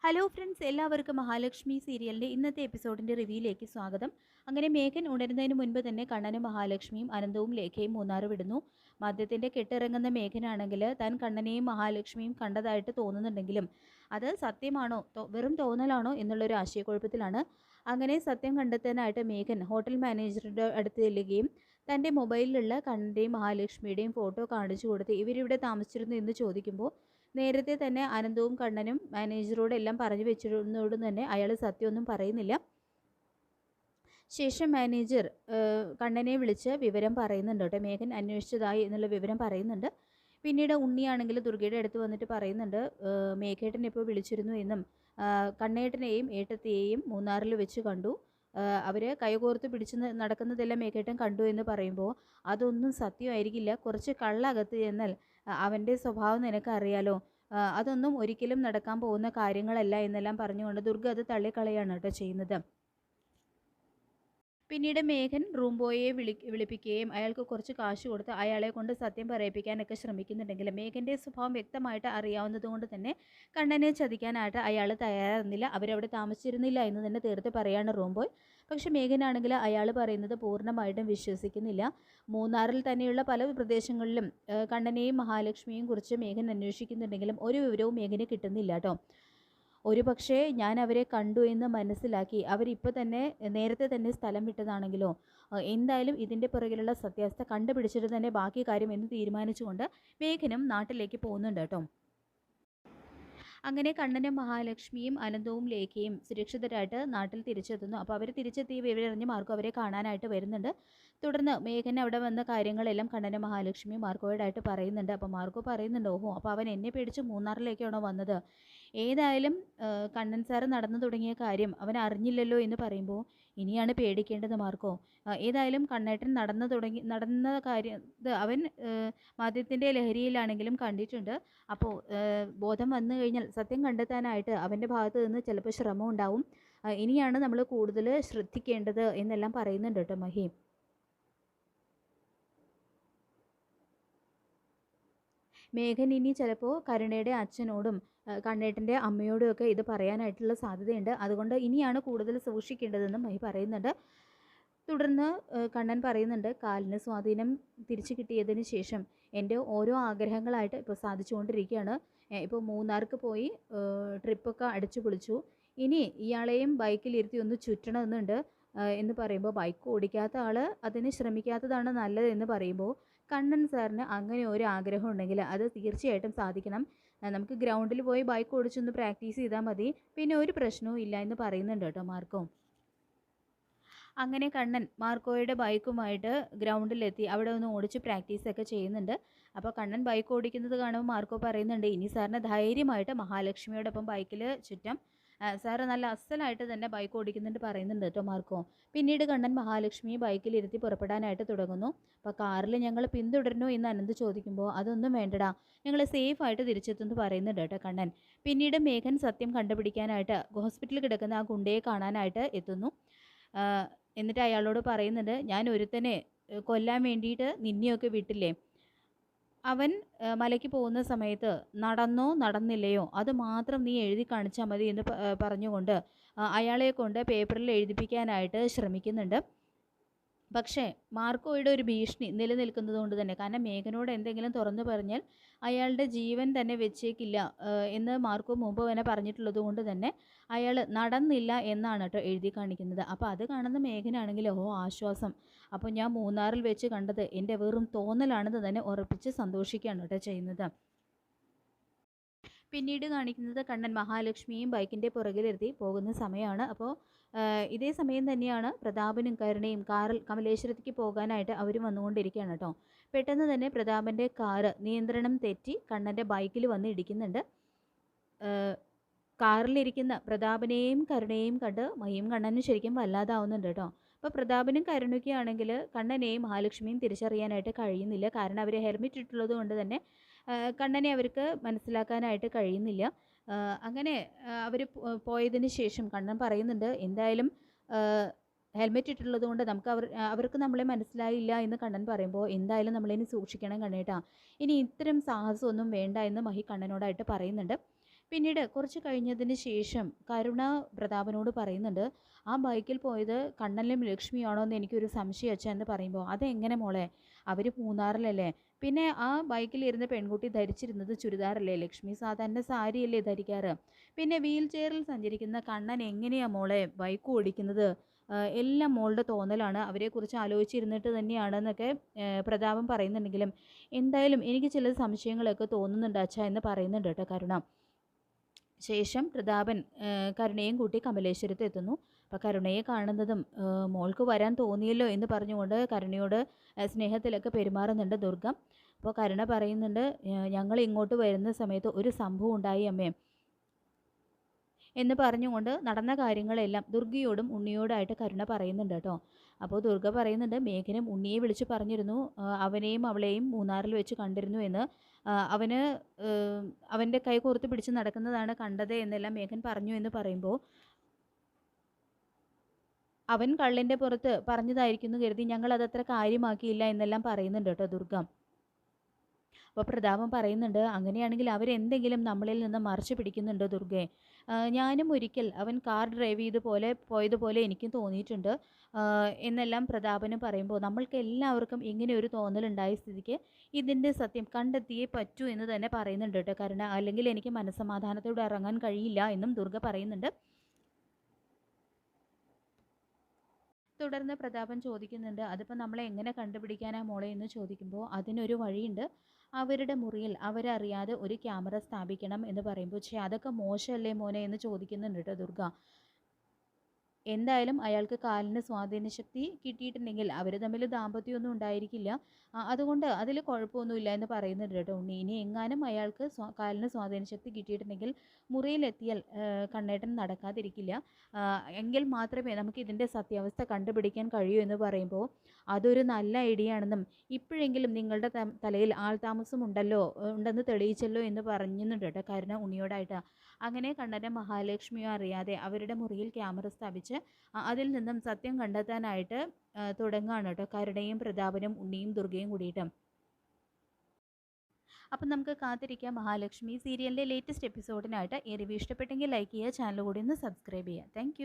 Hello friends, എല്ലാവർക്കും മഹാലക്ഷ്മി സീരിയലിൻ്റെ ഇന്നത്തെ എപ്പിസോഡിൻ്റെ റിവ്യൂയിലേക്ക് സ്വാഗതം. അങ്ങനെ മേഘൻ ഉണരുന്നതിന് മുൻപ് തന്നെ കണ്ണനും മഹാലക്ഷ്മിയും അനന്തവും ലേഖയും മൂന്നാറ് വിടുന്നു. മദ്യത്തിൻ്റെ കെട്ടിറങ്ങുന്ന മേഘനാണെങ്കിൽ താൻ കണ്ണനെയും മഹാലക്ഷ്മിയും കണ്ടതായിട്ട് തോന്നുന്നുണ്ടെങ്കിലും അത് സത്യമാണോ വെറും തോന്നലാണോ എന്നുള്ളൊരു ആശയക്കുഴപ്പത്തിലാണ്. അങ്ങനെ സത്യം കണ്ടെത്താനായിട്ട് മേഘൻ ഹോട്ടൽ മാനേജറുടെ അടുത്ത് ചെല്ലുകയും തൻ്റെ മൊബൈലിലുള്ള കണ്ണൻ്റെയും മഹാലക്ഷ്മിയുടെയും ഫോട്ടോ കാണിച്ചു കൊടുത്ത് ഇവരിവിടെ താമസിച്ചിരുന്നു എന്ന് ചോദിക്കുമ്പോൾ നേരത്തെ തന്നെ അനന്തവും കണ്ണനും മാനേജറോടെല്ലാം പറഞ്ഞു വെച്ചിരുന്നതോടും തന്നെ അയാൾ സത്യമൊന്നും പറയുന്നില്ല. ശേഷം മാനേജർ കണ്ണനെ വിളിച്ച് വിവരം പറയുന്നുണ്ട് കേട്ടോ. മേഘൻ അന്വേഷിച്ചതായി എന്നുള്ള വിവരം പറയുന്നുണ്ട്. പിന്നീട് ഉണ്ണിയാണെങ്കിൽ ദുർഗയുടെ അടുത്ത് വന്നിട്ട് പറയുന്നുണ്ട്, മേഘേട്ടൻ ഇപ്പോൾ വിളിച്ചിരുന്നു എന്നും കണ്ണേട്ടനെയും ഏട്ടത്തെയും മൂന്നാറിൽ വെച്ച് കണ്ടു, അവർ കൈകോർത്ത് പിടിച്ച് നടക്കുന്നതെല്ലാം മേഘേട്ടൻ കണ്ടു എന്ന് പറയുമ്പോൾ അതൊന്നും സത്യമായിരിക്കില്ല, കുറച്ച് കള്ളകത്ത് എന്നാൽ അവൻ്റെ സ്വഭാവം നിനക്കറിയാലോ, അതൊന്നും ഒരിക്കലും നടക്കാൻ പോകുന്ന കാര്യങ്ങളല്ല എന്നെല്ലാം പറഞ്ഞുകൊണ്ട് ദുർഗ അത് തള്ളിക്കളയാണ് കേട്ടോ ചെയ്യുന്നത്. പിന്നീട് മേഘൻ റൂം ബോയെ വിളിപ്പിക്കുകയും അയാൾക്ക് കുറച്ച് കാശ് കൊടുത്ത് അയാളെ കൊണ്ട് സത്യം പറയിപ്പിക്കാനൊക്കെ ശ്രമിക്കുന്നുണ്ടെങ്കിലും മേഘൻ്റെ സ്വഭാവം വ്യക്തമായിട്ട് അറിയാവുന്നതുകൊണ്ട് തന്നെ കണ്ണനെ ചതിക്കാനായിട്ട് അയാൾ തയ്യാറാകുന്നില്ല. അവരവിടെ താമസിച്ചിരുന്നില്ല എന്ന് തന്നെ തീർത്ത് പറയാണ് റൂം ബോയ്. പക്ഷേ മേഘനാണെങ്കിൽ അയാൾ പറയുന്നത് പൂർണ്ണമായിട്ടും വിശ്വസിക്കുന്നില്ല. മൂന്നാറിൽ തന്നെയുള്ള പല പ്രദേശങ്ങളിലും കണ്ണനെയും മഹാലക്ഷ്മിയെയും കുറിച്ച് മേഘൻ അന്വേഷിക്കുന്നുണ്ടെങ്കിലും ഒരു വിവരവും മേഘന് കിട്ടുന്നില്ല കേട്ടോ. ഒരു പക്ഷേ ഞാൻ അവരെ കണ്ടു എന്ന് മനസ്സിലാക്കി അവരിപ്പോൾ തന്നെ നേരത്തെ തന്നെ സ്ഥലം വിട്ടതാണെങ്കിലോ, എന്തായാലും ഇതിൻ്റെ പുറകിലുള്ള സത്യാവസ്ഥ കണ്ടുപിടിച്ചിട്ട് തന്നെ ബാക്കി കാര്യം എന്ന് തീരുമാനിച്ചുകൊണ്ട് മേഘനും നാട്ടിലേക്ക് പോകുന്നുണ്ട് കേട്ടോ. അങ്ങനെ കണ്ണനും മഹാലക്ഷ്മിയും അനന്തവും ലേഖയും സുരക്ഷിതരായിട്ട് നാട്ടിൽ തിരിച്ചെത്തുന്നു. അപ്പോൾ അവർ തിരിച്ചെത്തിയ വിവരറിഞ്ഞ് മാർക്കോ അവരെ കാണാനായിട്ട് വരുന്നുണ്ട്. തുടർന്ന് മേഘൻ അവിടെ വന്ന കാര്യങ്ങളെല്ലാം കണ്ണനും മഹാലക്ഷ്മിയും മാർക്കോയോടായിട്ട് പറയുന്നുണ്ട്. അപ്പോൾ മാർക്കോ പറയുന്നുണ്ട്, ഓഹോ അപ്പോൾ അവൻ എന്നെ പേടിച്ച് മൂന്നാറിലേക്കാണോ വന്നത്, ഏതായാലും കണ്ണൻ സാറ് നടന്നു തുടങ്ങിയ കാര്യം അവൻ അറിഞ്ഞില്ലല്ലോ എന്ന് പറയുമ്പോൾ ഇനിയാണ് പേടിക്കേണ്ടത് മാർക്കോ. ഏതായാലും കണ്ണേട്ടൻ നടന്ന കാര്യം അവൻ മദ്യത്തിൻ്റെ ലഹരിയിലാണെങ്കിലും കണ്ടിട്ടുണ്ട്. അപ്പോൾ ബോധം വന്നു കഴിഞ്ഞാൽ സത്യം കണ്ടെത്താനായിട്ട് അവൻ്റെ ഭാഗത്ത് നിന്ന് ചിലപ്പോൾ ശ്രമം ഉണ്ടാവും. ഇനിയാണ് നമ്മൾ കൂടുതൽ ശ്രദ്ധിക്കേണ്ടത് എന്നെല്ലാം പറയുന്നുണ്ട് കേട്ടോ മഹി. മേഘൻ ഇനി ചിലപ്പോൾ കരുണയുടെ അച്ഛനോടും കണ്ണേട്ടൻ്റെ അമ്മയോടും ഒക്കെ ഇത് പറയാനായിട്ടുള്ള സാധ്യതയുണ്ട്. അതുകൊണ്ട് ഇനിയാണ് കൂടുതൽ സൂക്ഷിക്കേണ്ടതെന്നും മഹി പറയുന്നുണ്ട്. തുടർന്ന് കണ്ണൻ പറയുന്നുണ്ട്, കാലിന് സ്വാധീനം തിരിച്ചു കിട്ടിയതിന് ശേഷം എൻ്റെ ഓരോ ആഗ്രഹങ്ങളായിട്ട് ഇപ്പോൾ സാധിച്ചുകൊണ്ടിരിക്കുകയാണ്. ഇപ്പോൾ മൂന്നാർക്ക് പോയി ട്രിപ്പൊക്കെ അടിച്ചു പൊളിച്ചു, ഇനി ഇയാളെയും ബൈക്കിലിരുത്തി ഒന്ന് ചുറ്റണമെന്നുണ്ട് എന്ന് പറയുമ്പോൾ ബൈക്ക് ഓടിക്കാത്ത ആൾ അതിന് ശ്രമിക്കാത്തതാണ് നല്ലത് എന്ന് പറയുമ്പോൾ കണ്ണൻ സാറിന് അങ്ങനെ ഒരു ആഗ്രഹം ഉണ്ടെങ്കിൽ അത് തീർച്ചയായിട്ടും സാധിക്കണം. നമുക്ക് ഗ്രൗണ്ടിൽ പോയി ബൈക്ക് ഓടിച്ചൊന്ന് പ്രാക്ടീസ് ചെയ്താൽ മതി, പിന്നെ ഒരു പ്രശ്നവും ഇല്ല എന്ന് പറയുന്നുണ്ട് കേട്ടോ മാർക്കോ. അങ്ങനെ കണ്ണൻ മാർക്കോയുടെ ബൈക്കുമായിട്ട് ഗ്രൗണ്ടിലെത്തി അവിടെ ഒന്ന് ഓടിച്ച് പ്രാക്ടീസൊക്കെ ചെയ്യുന്നുണ്ട്. അപ്പോൾ കണ്ണൻ ബൈക്ക് ഓടിക്കുന്നത് കാണുമ്പോൾ മാർക്കോ പറയുന്നുണ്ട്, ഇനി സാറിന് ധൈര്യമായിട്ട് മഹാലക്ഷ്മിയോടൊപ്പം ബൈക്കിൽ ചുറ്റാം, സാറ് നല്ല അസലായിട്ട് തന്നെ ബൈക്ക് ഓടിക്കുന്നുണ്ട് പറയുന്നുണ്ട് കേട്ടോ മാർക്കോ. പിന്നീട് കണ്ണൻ മഹാലക്ഷ്മിയെ ബൈക്കിലിരുത്തി പുറപ്പെടാനായിട്ട് തുടങ്ങുന്നു. അപ്പോൾ കാറിൽ ഞങ്ങൾ പിന്തുടരണോ എന്ന് അനന്ത് ചോദിക്കുമ്പോൾ അതൊന്നും വേണ്ടടാ, ഞങ്ങൾ സേഫായിട്ട് തിരിച്ചെത്തുമെന്ന് പറയുന്നുണ്ട് കേട്ടോ കണ്ണൻ. പിന്നീട് മേഘൻ സത്യം കണ്ടുപിടിക്കാനായിട്ട് ഹോസ്പിറ്റലിൽ കിടക്കുന്ന ആ ഗുണ്ടയെ കാണാനായിട്ട് എത്തുന്നു. എന്നിട്ട് അയാളോട് പറയുന്നുണ്ട്, ഞാൻ ഒരുത്തനെ കൊല്ലാൻ വേണ്ടിയിട്ട് നിന്നെയൊക്കെ വിട്ടില്ലേ, അവൻ മലയ്ക്ക് പോകുന്ന സമയത്ത് നടന്നോ നടന്നില്ലയോ അത് മാത്രം നീ എഴുതി കാണിച്ചാൽ മതി എന്ന് പറഞ്ഞുകൊണ്ട് അയാളെ കൊണ്ട് പേപ്പറിൽ എഴുതിപ്പിക്കാനായിട്ട് ശ്രമിക്കുന്നുണ്ട്. പക്ഷേ മാർക്കോയുടെ ഒരു ഭീഷണി നിലനിൽക്കുന്നത് കൊണ്ട് തന്നെ, കാരണം മേഘനോട് എന്തെങ്കിലും തുറന്നു പറഞ്ഞാൽ അയാളുടെ ജീവൻ തന്നെ വെച്ചേക്കില്ല എന്ന് മാർക്കോ മുമ്പ് തന്നെ പറഞ്ഞിട്ടുള്ളത് കൊണ്ട് തന്നെ അയാൾ നടന്നില്ല എന്നാണ് കേട്ടോ എഴുതി കാണിക്കുന്നത്. അപ്പോൾ അത് കാണുന്ന മേഘനാണെങ്കിൽ ഓ ആശ്വാസം, അപ്പോൾ ഞാൻ മൂന്നാറിൽ വെച്ച് കണ്ടത് എൻ്റെ വെറും തോന്നലാണെന്ന് തന്നെ ഉറപ്പിച്ച് സന്തോഷിക്കുകയാണ് കേട്ടോ ചെയ്യുന്നത്. പിന്നീട് കാണിക്കുന്നത് കണ്ണൻ മഹാലക്ഷ്മിയും ബൈക്കിൻ്റെ പുറകിലിരുത്തി പോകുന്ന സമയമാണ്. അപ്പോൾ ഇതേ സമയം തന്നെയാണ് പ്രതാപനും കരുണയും കാറിൽ കമലേശ്വരത്തേക്ക് പോകാനായിട്ട് അവർ വന്നുകൊണ്ടിരിക്കുകയാണ് കേട്ടോ. പെട്ടെന്ന് തന്നെ പ്രതാപൻ്റെ കാറ് നിയന്ത്രണം തെറ്റി കണ്ണൻ്റെ ബൈക്കിൽ വന്ന് ഇടിക്കുന്നുണ്ട്. കാറിലിരിക്കുന്ന പ്രതാപനെയും കരുണയെയും കണ്ട് മഹിയും കണ്ണനും ശരിക്കും വല്ലാതാവുന്നുണ്ട് കേട്ടോ. അപ്പോൾ പ്രതാപനും കരുണയ്ക്കാണെങ്കിൽ കണ്ണനെയും മഹാലക്ഷ്മിയും തിരിച്ചറിയാനായിട്ട് കഴിയുന്നില്ല, കാരണം അവർ ഹെൽമെറ്റ് ഇട്ടുള്ളത് കൊണ്ട് തന്നെ കണ്ണനെ അവർക്ക് മനസ്സിലാക്കാനായിട്ട് കഴിയുന്നില്ല. അങ്ങനെ അവർ പോയതിന് ശേഷം കണ്ണൻ പറയുന്നുണ്ട്, എന്തായാലും ഹെൽമെറ്റ് ഇട്ടുള്ളത് കൊണ്ട് അവർക്ക് നമ്മളെ മനസ്സിലായില്ല എന്ന് കണ്ണൻ പറയുമ്പോൾ എന്തായാലും നമ്മളിനി സൂക്ഷിക്കണം കണ്ണേട്ടാ, ഇനി ഇത്തരം സാഹസമൊന്നും വേണ്ട എന്ന് മഹി കണ്ണനോടായിട്ട് പറയുന്നുണ്ട്. പിന്നീട് കുറച്ച് കഴിഞ്ഞതിന് ശേഷം കരുണ പ്രതാപനോട് പറയുന്നുണ്ട്, ആ ബൈക്കിൽ പോയത് കണ്ണനും ലക്ഷ്മിയാണോ എന്ന് എനിക്കൊരു സംശയം അച്ഛാ എന്ന് പറയുമ്പോൾ, അതെങ്ങനെ മോളെ, അവർ മൂന്നാറിലല്ലേ, പിന്നെ ആ ബൈക്കിൽ ഇരുന്ന പെൺകുട്ടി ധരിച്ചിരുന്നത് ചുരിദാറല്ലേ, ലക്ഷ്മി സാധാരണ സാരിയല്ലേ ധരിക്കാറ്, പിന്നെ വീൽ ചെയറിൽ സഞ്ചരിക്കുന്ന കണ്ണൻ എങ്ങനെയാ മോളെ ബൈക്ക് ഓടിക്കുന്നത്, എല്ലാം മോളുടെ തോന്നലാണ്, അവരെക്കുറിച്ച് ആലോചിച്ചിരുന്നിട്ട് തന്നെയാണെന്നൊക്കെ പ്രതാപൻ പറയുന്നുണ്ടെങ്കിലും എന്തായാലും എനിക്ക് ചില സംശയങ്ങളൊക്കെ തോന്നുന്നുണ്ട് അച്ഛാ എന്ന് പറയുന്നുണ്ട് കേട്ടോ കരുണ. ശേഷം പ്രതാപൻ കരുണയും കൂട്ടി കമലേശ്വരത്ത് എത്തുന്നു. അപ്പോൾ കരുണയെ കാണുന്നതും മോൾക്ക് വരാൻ തോന്നിയല്ലോ എന്ന് പറഞ്ഞുകൊണ്ട് കരുണയോട് സ്നേഹത്തിലൊക്കെ പെരുമാറുന്നുണ്ട് ദുർഗ. അപ്പോൾ കരുണ പറയുന്നുണ്ട്, ഞങ്ങൾ ഇങ്ങോട്ട് വരുന്ന സമയത്ത് ഒരു സംഭവം ഉണ്ടായി അമ്മേ എന്ന് പറഞ്ഞുകൊണ്ട് നടന്ന കാര്യങ്ങളെല്ലാം ദുർഗയോടും ഉണ്ണിയോടായിട്ട് കരുണ പറയുന്നുണ്ട് കേട്ടോ. അപ്പോൾ ദുർഗ പറയുന്നുണ്ട്, മേഘനും ഉണ്ണിയെ വിളിച്ച് പറഞ്ഞിരുന്നു, അവനെയും അവളെയും മൂന്നാറിൽ വെച്ച് കണ്ടിരുന്നു എന്ന്, അവന് അവൻ്റെ കൈ കോർത്ത് പിടിച്ച് നടക്കുന്നതാണ് കണ്ടത് എന്നെല്ലാം മേഘൻ പറഞ്ഞു എന്ന് പറയുമ്പോൾ, അവൻ കള്ളിൻ്റെ പുറത്ത് പറഞ്ഞതായിരിക്കുന്നു കരുതി ഞങ്ങൾ അതത്ര കാര്യമാക്കിയില്ല എന്നെല്ലാം പറയുന്നുണ്ട് കേട്ടോ ദുർഗ. അപ്പോൾ പ്രതാപൻ പറയുന്നുണ്ട്, അങ്ങനെയാണെങ്കിൽ അവരെന്തെങ്കിലും നമ്മളിൽ നിന്ന് മറച്ചു പിടിക്കുന്നുണ്ടോ ദുർഗയെ, ഞാനും ഒരിക്കൽ അവൻ കാർ ഡ്രൈവ് പോയതുപോലെ എനിക്കും തോന്നിയിട്ടുണ്ട് എന്നെല്ലാം പ്രതാപന് പറയുമ്പോൾ, നമ്മൾക്ക് എല്ലാവർക്കും ഇങ്ങനെ ഒരു തോന്നലുണ്ടായ സ്ഥിതിക്ക് ഇതിൻ്റെ സത്യം കണ്ടെത്തിയേ പറ്റൂ എന്ന് തന്നെ പറയുന്നുണ്ട് കേട്ടോ കാരണം, അല്ലെങ്കിൽ എനിക്ക് മനസ്സമാധാനത്തോടെ ഇറങ്ങാൻ കഴിയില്ല എന്നും ദുർഗ പറയുന്നുണ്ട്. തുടർന്ന് പ്രതാപൻ ചോദിക്കുന്നുണ്ട്, അതിപ്പോൾ നമ്മളെ എങ്ങനെ കണ്ടുപിടിക്കാനാ മോളെ എന്ന് ചോദിക്കുമ്പോൾ, അതിനൊരു വഴിയുണ്ട്, അവരുടെ മുറിയിൽ അവരറിയാതെ ഒരു ക്യാമറ സ്ഥാപിക്കണം എന്ന് പറയുമ്പോൾ, പക്ഷേ അതൊക്കെ മോശമല്ലേ മോനെ എന്ന് ചോദിക്കുന്നുണ്ട് കേട്ടോ ദുർഗ. എന്തായാലും അയാൾക്ക് കാലിന് സ്വാധീനശക്തി കിട്ടിയിട്ടുണ്ടെങ്കിൽ അവർ തമ്മിൽ ദാമ്പത്യമൊന്നും ഉണ്ടായിരിക്കില്ല, അതുകൊണ്ട് അതിൽ കുഴപ്പമൊന്നുമില്ല എന്ന് പറയുന്നുണ്ട് കേട്ടോ ഉണ്ണി. ഇനി എങ്ങാനും അയാൾക്ക് കാലിന് സ്വാധീനശക്തി കിട്ടിയിട്ടുണ്ടെങ്കിൽ മുറിയിലെത്തിയാൽ കണ്ണേട്ടൻ നടക്കാതിരിക്കില്ല, എങ്കിൽ മാത്രമേ നമുക്ക് ഇതിൻ്റെ സത്യാവസ്ഥ കണ്ടുപിടിക്കാൻ കഴിയൂ എന്ന് പറയുമ്പോൾ, അതൊരു നല്ല ഐഡിയ ആണെന്നും ഇപ്പോഴെങ്കിലും നിങ്ങളുടെ തലയിൽ ആൾതാമസം ഉണ്ടെന്ന് തെളിയിച്ചല്ലോ എന്ന് പറയുന്നുണ്ട് കേട്ടോ കാരണം ഉണ്ണിയോടായിട്ട്. അങ്ങനെ കണ്ണനും മഹാലക്ഷ്മിയോ അറിയാതെ അവരുടെ മുറിയിൽ ക്യാമറ സ്ഥാപിച്ച് അതിൽ നിന്നും സത്യം കണ്ടെത്താനായിട്ട് തുടങ്ങുകയാണ് കേട്ടോ കരുണയും പ്രതാപനും ഉണ്ണിയും ദുർഗയും കൂടിയിട്ട്. അപ്പം നമുക്ക് കാത്തിരിക്കാം മഹാലക്ഷ്മി സീരിയലിൻ്റെ ലേറ്റസ്റ്റ് എപ്പിസോഡിനായിട്ട്. ഈ റിവ്യൂ ഇഷ്ടപ്പെട്ടെങ്കിൽ ലൈക്ക് ചെയ്യുക, ചാനൽ കൂടി ഒന്ന് സബ്സ്ക്രൈബ് ചെയ്യുക. താങ്ക്